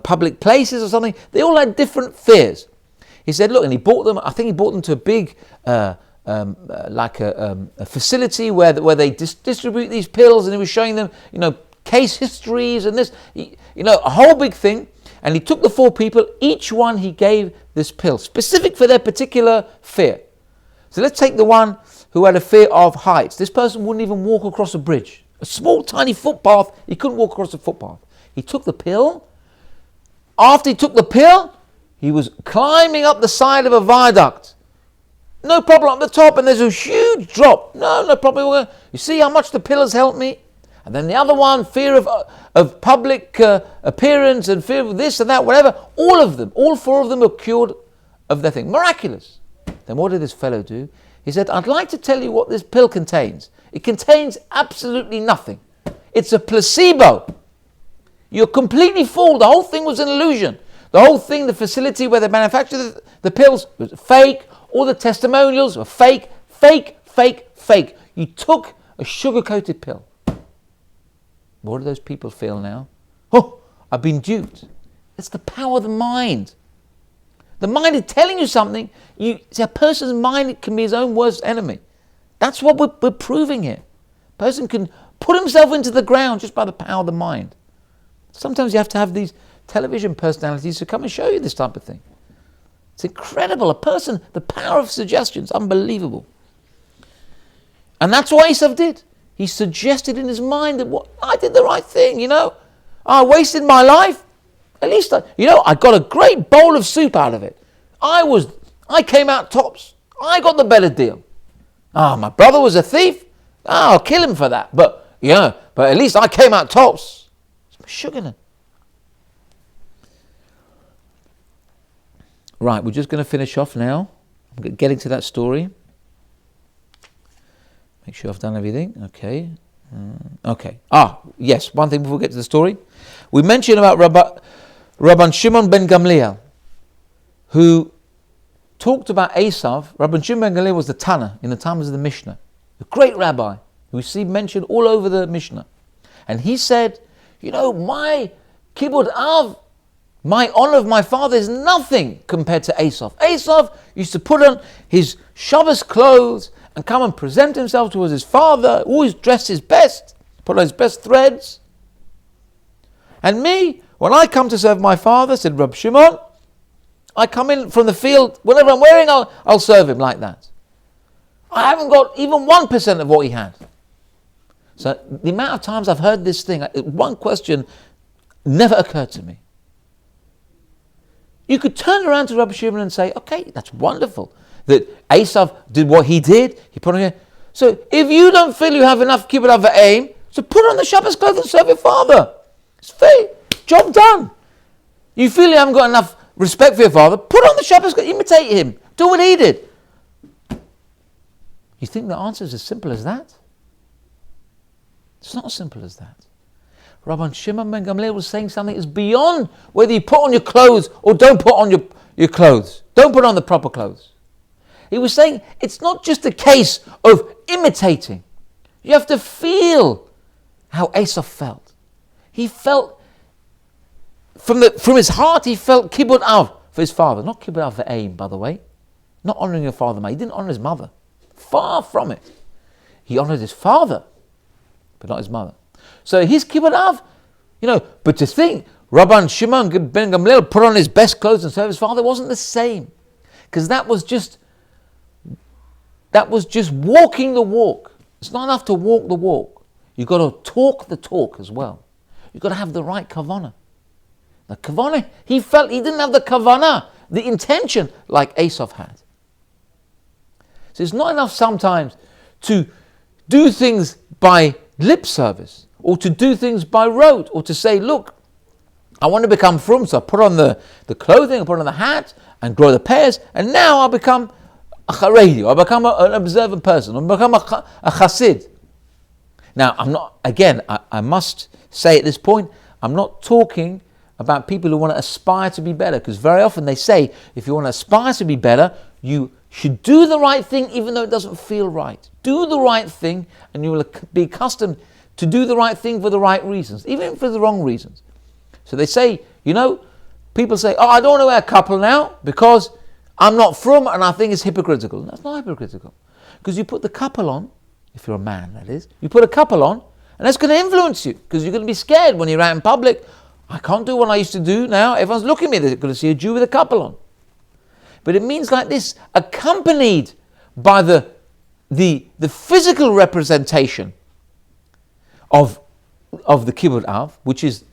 public places or something. They all had different fears. He said, look, and he bought them. I think he bought them to a big, like a facility where they distribute these pills, and he was showing them, case histories and this, a whole big thing. And he took the 4 people. Each one he gave this pill, specific for their particular fear. So let's take the one who had a fear of heights. This person wouldn't even walk across a bridge. A small, tiny footpath, he couldn't walk across the footpath. He took the pill. After he took the pill, he was climbing up the side of a viaduct. No problem up the top, and there's a huge drop. No problem. You see how much the pill has helped me? And then the other one, fear of public appearance and fear of this and that, whatever. All of them, all 4 of them were cured of their thing. Miraculous. Then what did this fellow do? He said, I'd like to tell you what this pill contains. It contains absolutely nothing. It's a placebo. You're completely fooled. The whole thing was an illusion. The whole thing, the facility where they manufactured the pills was fake. All the testimonials were fake. You took a sugar-coated pill. What do those people feel now? Oh, I've been duped. It's the power of the mind. The mind is telling you something. See, a person's mind can be his own worst enemy. That's what we're proving here. A person can put himself into the ground just by the power of the mind. Sometimes you have to have these television personalities to come and show you this type of thing. It's incredible. A person, the power of suggestion is unbelievable. And that's what Esav did. He suggested in his mind that I did the right thing, I wasted my life. At least, I got a great bowl of soup out of it. I came out tops. I got the better deal. My brother was a thief. I'll kill him for that. But at least I came out tops. It's Meshuggah. Right, we're just going to finish off now. I'm getting to that story. Make sure I've done everything. Okay. Okay. Yes, one thing before we get to the story. We mentioned about Rabban Shimon ben Gamliel, who talked about Esav. Rabban Shimon ben Gamliel was the Tana in the times of the Mishnah, the great rabbi who we see mentioned all over the Mishnah. And he said, my Kibud Av, my honor of my father is nothing compared to Esav. Esav used to put on his Shabbos clothes and come and present himself towards his father, always dressed his best, put on his best threads. And me, when I come to serve my father, said Rab Shimon, I come in from the field, whatever I'm wearing, I'll serve him like that. I haven't got even 1% of what he had. So the amount of times I've heard this thing, one question never occurred to me. You could turn around to Rabbi Shimon and say, okay, that's wonderful that Esav did what he did. He put on here. So if you don't feel you have enough kibbud av v'eim, so put on the Shabbos clothes and serve your father. It's fair. Job done. You feel you haven't got enough respect for your father, put on the Shabbos clothes, imitate him. Do what he did. You think the answer is as simple as that? It's not as simple as that. Rabban Shimon ben Gamliel was saying something is beyond whether you put on your clothes or don't put on your clothes. Don't put on the proper clothes. He was saying it's not just a case of imitating. You have to feel how Esau felt. He felt, from his heart, he felt kibbud av for his father. Not kibbud av v'eim, by the way. Not honouring your father. He didn't honour his mother. Far from it. He honoured his father, but not his mother. So his kibbud av, but to think Rabban Shimon ben Gamliel put on his best clothes and serve his father wasn't the same. Because that was just walking the walk. It's not enough to walk the walk. You've got to talk the talk as well. You've got to have the right kavanah. The kavanah, he felt he didn't have the kavanah, the intention like Esav had. So it's not enough sometimes to do things by lip service, or to do things by rote, or to say, look, I want to become frum, so I put on the clothing, I put on the hat, and grow the pears, and now I'll become a Haredi, I'll become an observant person, I'll become a Chassid. Now, I must say at this point, I'm not talking about people who want to aspire to be better, because very often they say, if you want to aspire to be better, you should do the right thing even though it doesn't feel right. Do the right thing, and you will be accustomed to do the right thing for the right reasons, even for the wrong reasons. So they say, people say, I don't want to wear a couple now because I'm not frum and I think it's hypocritical. That's not hypocritical. Because you put the couple on, if you're a man that is, you put a couple on and that's going to influence you because you're going to be scared when you're out in public. I can't do what I used to do now. Everyone's looking at me. They're going to see a Jew with a couple on. But it means like this, accompanied by the physical representation of the kibbud av, which is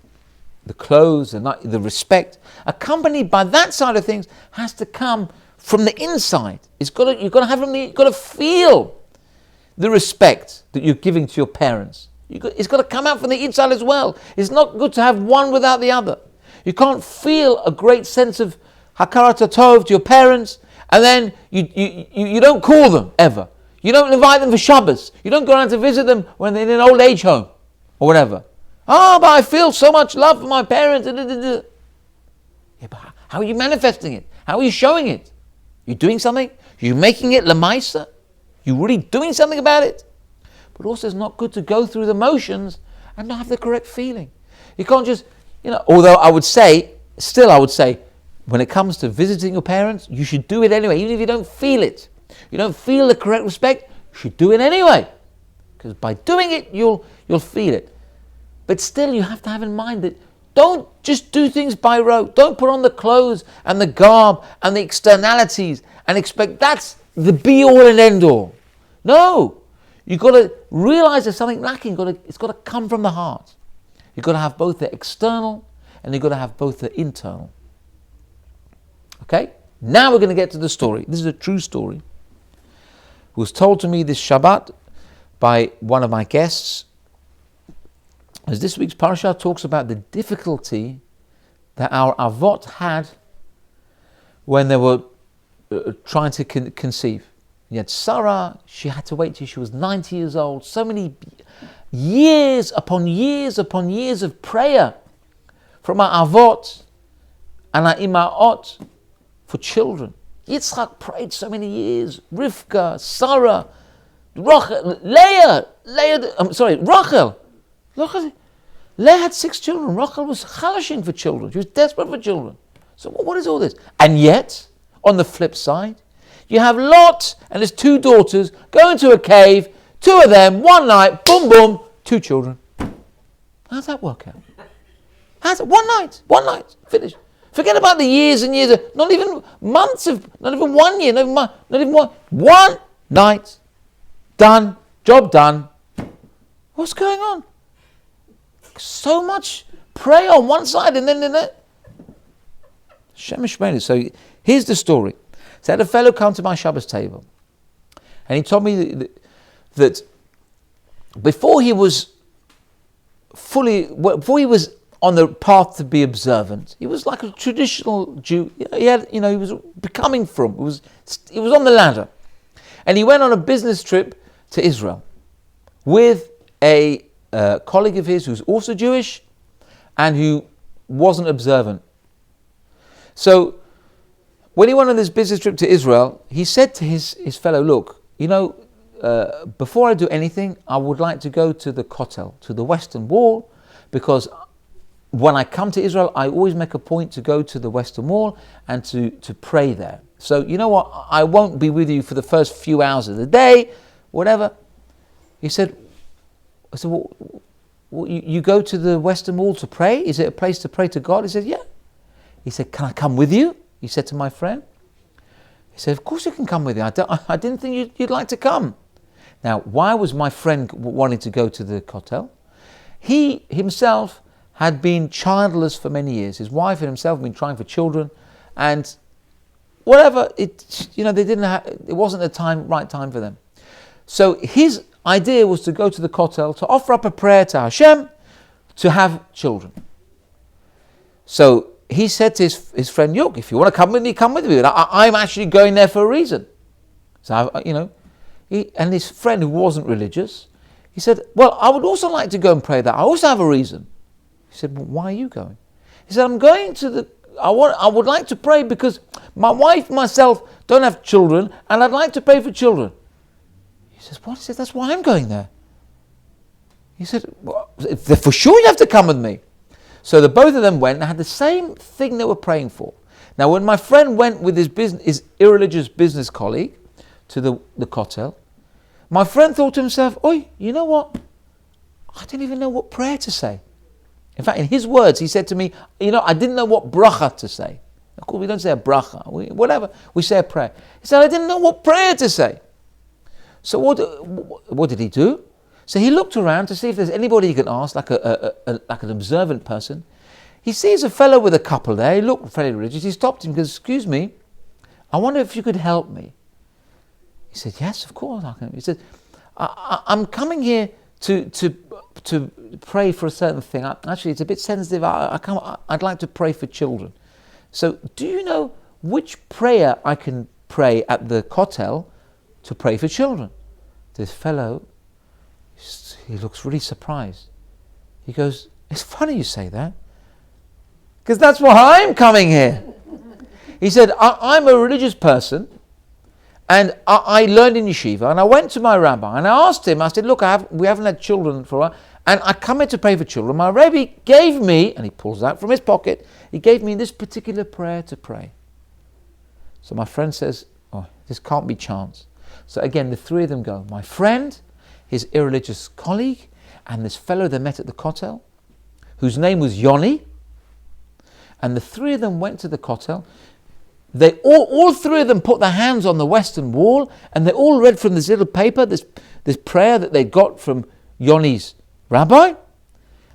the clothes and the respect, accompanied by that side of things, has to come from the inside. You've got to feel the respect that you're giving to your parents. It's got to come out from the inside as well. It's not good to have one without the other. You can't feel a great sense of hakarat tov to your parents, and then you don't call them ever. You don't invite them for Shabbos. You don't go around to visit them when they're in an old age home or whatever. Oh, but I feel so much love for my parents. Yeah, but how are you manifesting it? How are you showing it? You doing something? You making it lemaisa? You really doing something about it? But also it's not good to go through the motions and not have the correct feeling. You can't just, although I would say, when it comes to visiting your parents, you should do it anyway, even if you don't feel it. You don't feel the correct respect, you should do it anyway. Because by doing it, you'll feel it. But still, you have to have in mind that don't just do things by rote. Don't put on the clothes and the garb and the externalities and expect that's the be-all and end-all. No. You've got to realize there's something lacking. It's got to come from the heart. You've got to have both the external and you've got to have both the internal. Okay? Now we're going to get to the story. This is a true story. It was told to me this Shabbat by one of my guests, as this week's parasha talks about the difficulty that our avot had when they were trying to conceive. You had Sarah, she had to wait till she was 90 years old. So many years upon years upon years of prayer from our avot and our imaot for children. Yitzchak prayed so many years. Rivka, Sarah, Rachel, Rachel. Leah had 6 children. Rachel was chalashing for children. She was desperate for children. So what is all this? And yet, on the flip side, you have Lot and his 2 daughters go into a cave, 2 of them, one night, boom, boom, 2 children. How's that work out? One night, finished. Forget about the years and years, not even months not even 1 year, not even one night, done, job done. What's going on? So much prayer on one side and then Hashem Ishmael. So here's the story. So I had a fellow come to my Shabbos table, and he told me that before he was on the path to be observant, he was like a traditional Jew. He was becoming from. He was on the ladder, and he went on a business trip to Israel with a colleague of his who's also Jewish and who wasn't observant. So when he went on this business trip to Israel, he said to his fellow, look, before I do anything, I would like to go to the Kotel, to the Western Wall, because when I come to Israel, I always make a point to go to the Western Wall and to pray there. So you know what, I won't be with you for the first few hours of the day, whatever. He said, I said, well, you go to the Western Wall to pray? Is it a place to pray to God? He said, yeah. He said, can I come with you? He said to my friend. He said, of course you can come with you. I didn't think you'd like to come. Now, why was my friend wanting to go to the Kotel? He himself had been childless for many years. His wife and himself had been trying for children, and whatever, it wasn't the right time for them. So his idea was to go to the Kotel to offer up a prayer to Hashem to have children. So he said to his friend, look, if you want to come with me, come with me. I'm actually going there for a reason. So, and his friend who wasn't religious, he said, well, I would also like to go and pray there. I also have a reason. He said, well, why are you going? He said, I'm going to I would like to pray because my wife and myself don't have children, and I'd like to pray for children. He says, what? He said, that's why I'm going there. He said, well, for sure you have to come with me. So the both of them went and had the same thing they were praying for. Now, when my friend went with his irreligious business colleague to the Kotel, my friend thought to himself, oi, you know what? I didn't even know what prayer to say. In fact, in his words, he said to me, I didn't know what bracha to say. Of course, we don't say a bracha, we say a prayer. He said, I didn't know what prayer to say. So what did he do? So he looked around to see if there's anybody he can ask, like an observant person. He sees a fellow with a couple there. He looked fairly religious. He stopped him and goes, excuse me, I wonder if you could help me. He said, yes, of course I can. He said, I'm coming here to pray for a certain thing. Actually, it's a bit sensitive. I'd like to pray for children. So do you know which prayer I can pray at the Kotel to pray for children? This fellow, he looks really surprised. He goes, it's funny you say that, because that's why I'm coming here. He said, I'm a religious person, and I learned in yeshiva, and I went to my rabbi, and I asked him, I said, look, we haven't had children for a while, and I come here to pray for children. My rabbi gave me, and he pulls out from his pocket, he gave me this particular prayer to pray. So my friend says, oh, this can't be chance. So again, the three of them go, my friend, his irreligious colleague, and this fellow they met at the Kotel, whose name was Yoni, and the three of them went to the Kotel. They all three of them put their hands on the Western Wall, and they all read from this little paper, this prayer that they got from Yoni's rabbi,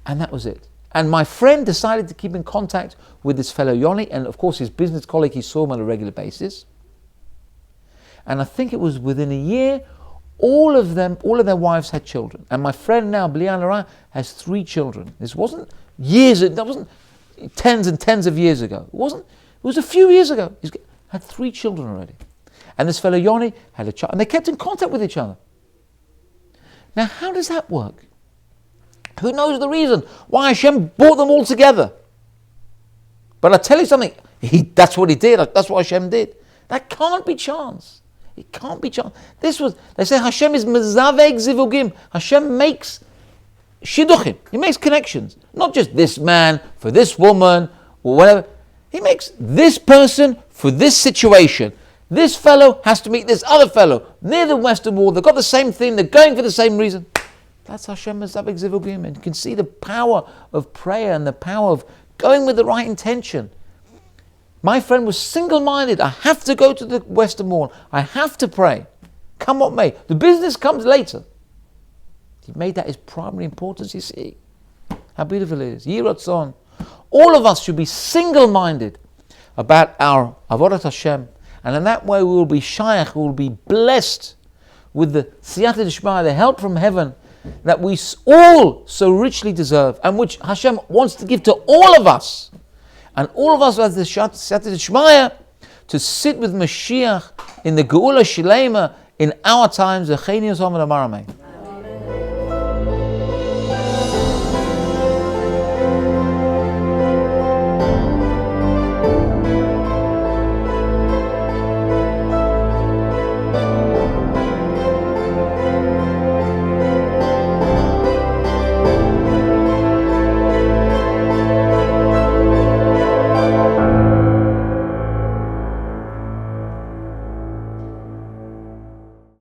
and that was it. And my friend decided to keep in contact with this fellow Yoni, and of course his business colleague, he saw him on a regular basis. And I think it was within a year, all of their wives had children. And my friend now, Blian Lara, has 3 children. This wasn't that wasn't tens and tens of years ago. It was a few years ago. He's had 3 children already. And this fellow Yoni had a child, and they kept in contact with each other. Now, how does that work? Who knows the reason why Hashem brought them all together? But I tell you something, that's what he did. That's what Hashem did. That can't be chance. It can't be chance. They say Hashem is mezaveg zivugim. Hashem makes shidduchim. He makes connections. Not just this man for this woman or whatever. He makes this person for this situation. This fellow has to meet this other fellow near the Western Wall. They've got the same thing. They're going for the same reason. That's Hashem mezaveg zivugim. And you can see the power of prayer and the power of going with the right intention. My friend was single-minded. I have to go to the Western Wall. I have to pray. come what may. The business comes later. He made that his primary importance, you see. How beautiful it is. Yiratzon. All of us should be single-minded about our Avodat Hashem, and in that way we will be shaykh, we will be blessed with the siyata d'shmaya, the help from heaven that we all so richly deserve, and which Hashem wants to give to all of us. And all of us have the siyata d'shmaya to sit with Mashiach in the Geula Shlema in our times.